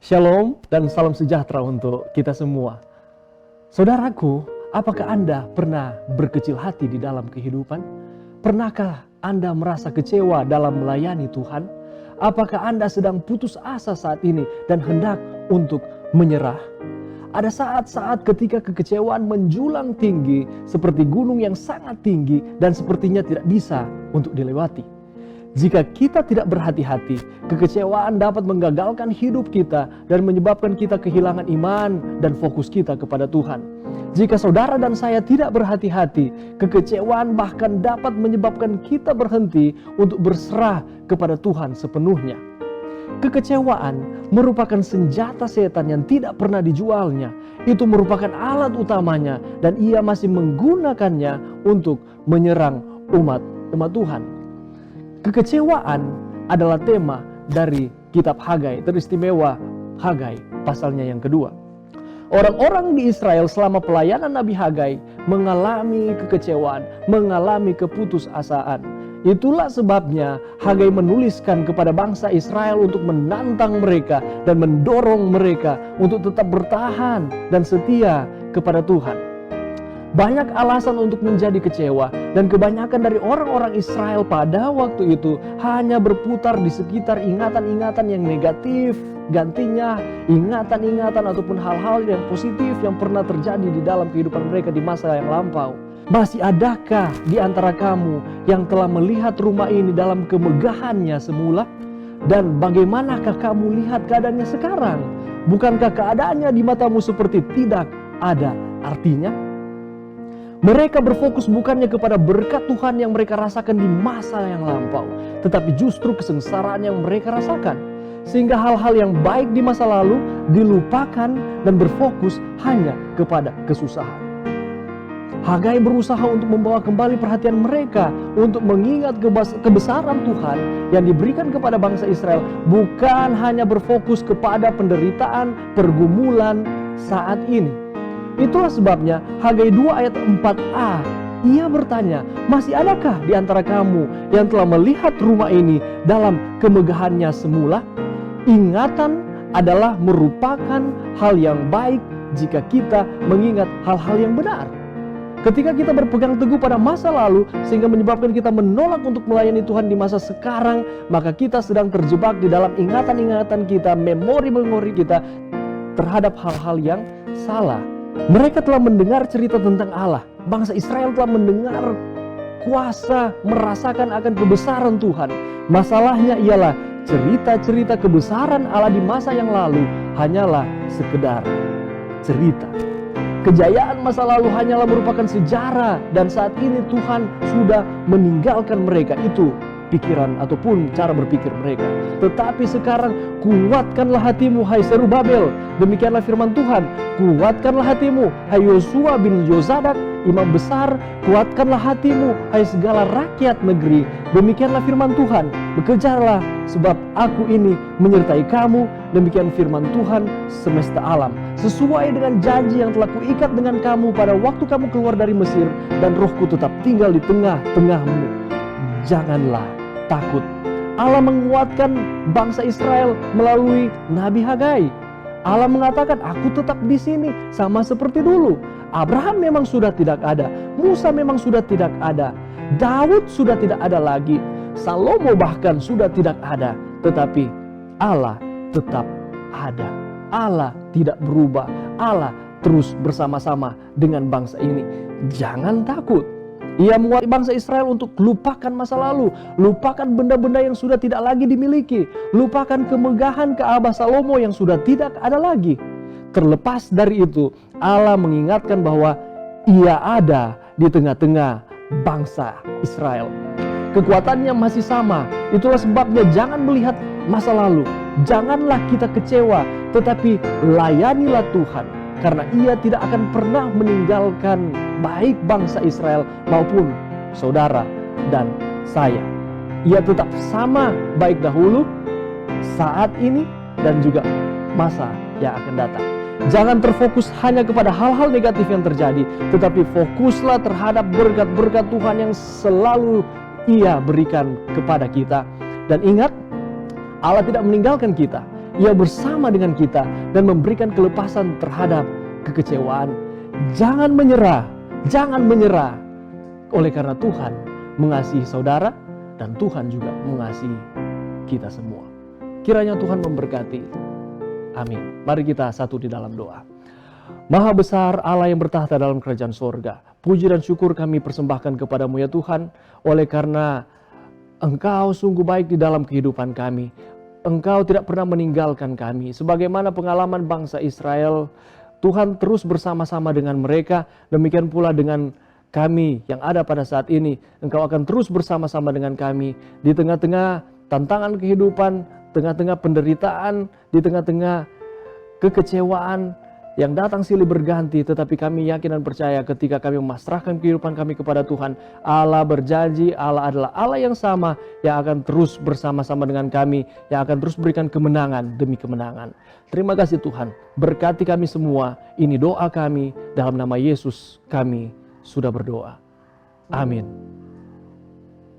Shalom dan salam sejahtera untuk kita semua. Saudaraku, apakah Anda pernah berkecil hati di dalam kehidupan? Pernahkah Anda merasa kecewa dalam melayani Tuhan? Apakah Anda sedang putus asa saat ini dan hendak untuk menyerah? Ada saat-saat ketika kekecewaan menjulang tinggi seperti gunung yang sangat tinggi dan sepertinya tidak bisa untuk dilewati. Jika kita tidak berhati-hati, kekecewaan dapat menggagalkan hidup kita dan menyebabkan kita kehilangan iman dan fokus kita kepada Tuhan. Jika saudara dan saya tidak berhati-hati, kekecewaan bahkan dapat menyebabkan kita berhenti untuk berserah kepada Tuhan sepenuhnya. Kekecewaan merupakan senjata setan yang tidak pernah dijualnya. Itu merupakan alat utamanya dan ia masih menggunakannya untuk menyerang umat Tuhan. Kekecewaan adalah tema dari kitab Hagai, teristimewa Hagai pasalnya yang kedua. Orang-orang di Israel selama pelayanan Nabi Hagai mengalami kekecewaan, mengalami keputusasaan. Itulah sebabnya Hagai menuliskan kepada bangsa Israel untuk menantang mereka dan mendorong mereka untuk tetap bertahan dan setia kepada Tuhan. Banyak alasan untuk menjadi kecewa dan kebanyakan dari orang-orang Israel pada waktu itu hanya berputar di sekitar ingatan-ingatan yang negatif. Gantinya ingatan-ingatan ataupun hal-hal yang positif yang pernah terjadi di dalam kehidupan mereka di masa yang lampau. Masih adakah di antara kamu yang telah melihat rumah ini dalam kemegahannya semula? Dan bagaimanakah kamu lihat keadaannya sekarang? Bukankah keadaannya di matamu seperti tidak ada artinya? Mereka berfokus bukannya kepada berkat Tuhan yang mereka rasakan di masa yang lampau, tetapi justru kesengsaraan yang mereka rasakan. Sehingga hal-hal yang baik di masa lalu dilupakan dan berfokus hanya kepada kesusahan. Hagai berusaha untuk membawa kembali perhatian mereka untuk mengingat kebesaran Tuhan yang diberikan kepada bangsa Israel, bukan hanya berfokus kepada penderitaan, pergumulan saat ini. Itulah sebabnya Hagai 2 ayat 4a, ia bertanya, masih adakah di antara kamu yang telah melihat rumah ini dalam kemegahannya semula? Ingatan adalah merupakan hal yang baik jika kita mengingat hal-hal yang benar. Ketika kita berpegang teguh pada masa lalu sehingga menyebabkan kita menolak untuk melayani Tuhan di masa sekarang, maka kita sedang terjebak di dalam ingatan-ingatan kita, memori-memori kita terhadap hal-hal yang salah. Mereka telah mendengar cerita tentang Allah. Bangsa Israel telah mendengar kuasa, merasakan akan kebesaran Tuhan. Masalahnya ialah cerita-cerita kebesaran Allah di masa yang lalu hanyalah sekedar cerita. Kejayaan masa lalu hanyalah merupakan sejarah dan saat ini Tuhan sudah meninggalkan mereka. Itu pikiran ataupun cara berpikir mereka. Tetapi sekarang kuatkanlah hatimu hai Zerubabel, demikianlah firman Tuhan. Kuatkanlah hatimu hai Yosua bin Yozadak, imam besar. Kuatkanlah hatimu hai segala rakyat negeri, demikianlah firman Tuhan. Bekerjalah sebab aku ini menyertai kamu, demikian firman Tuhan semesta alam. Sesuai dengan janji yang telah kuikat dengan kamu pada waktu kamu keluar dari Mesir, dan rohku tetap tinggal di tengah-tengahmu. Janganlah takut. Allah menguatkan bangsa Israel melalui Nabi Hagai. Allah mengatakan, aku tetap di sini sama seperti dulu. Abraham memang sudah tidak ada, Musa memang sudah tidak ada, Daud sudah tidak ada lagi, Salomo bahkan sudah tidak ada, tetapi Allah tetap ada. Allah tidak berubah. Allah terus bersama-sama dengan bangsa ini. Jangan takut. Ia menguatkan bangsa Israel untuk lupakan masa lalu, lupakan benda-benda yang sudah tidak lagi dimiliki, lupakan kemegahan Ka'bah Salomo yang sudah tidak ada lagi. Terlepas dari itu, Allah mengingatkan bahwa Ia ada di tengah-tengah bangsa Israel. Kekuatannya masih sama. Itulah sebabnya jangan melihat masa lalu, janganlah kita kecewa, tetapi layanilah Tuhan. Karena Ia tidak akan pernah meninggalkan baik bangsa Israel maupun saudara dan saya. Ia tetap sama baik dahulu, saat ini, dan juga masa yang akan datang. Jangan terfokus hanya kepada hal-hal negatif yang terjadi, tetapi fokuslah terhadap berkat-berkat Tuhan yang selalu Ia berikan kepada kita. Dan ingat, Allah tidak meninggalkan kita. Ia bersama dengan kita dan memberikan kelepasan terhadap kekecewaan. Jangan menyerah, jangan menyerah. Oleh karena Tuhan mengasihi saudara dan Tuhan juga mengasihi kita semua. Kiranya Tuhan memberkati. Amin. Mari kita satu di dalam doa. Maha besar Allah yang bertahta dalam kerajaan sorga, puji dan syukur kami persembahkan kepadamu ya Tuhan, oleh karena Engkau sungguh baik di dalam kehidupan kami. Engkau tidak pernah meninggalkan kami. Sebagaimana pengalaman bangsa Israel, Tuhan terus bersama-sama dengan mereka. Demikian pula dengan kami yang ada pada saat ini. Engkau akan terus bersama-sama dengan kami di tengah-tengah tantangan kehidupan, tengah-tengah penderitaan, di tengah-tengah kekecewaan yang datang silih berganti. Tetapi kami yakin dan percaya ketika kami memasrahkan kehidupan kami kepada Tuhan, Allah berjanji, Allah adalah Allah yang sama yang akan terus bersama-sama dengan kami, yang akan terus berikan kemenangan demi kemenangan. Terima kasih Tuhan, berkati kami semua. Ini doa kami, dalam nama Yesus kami sudah berdoa. Amin.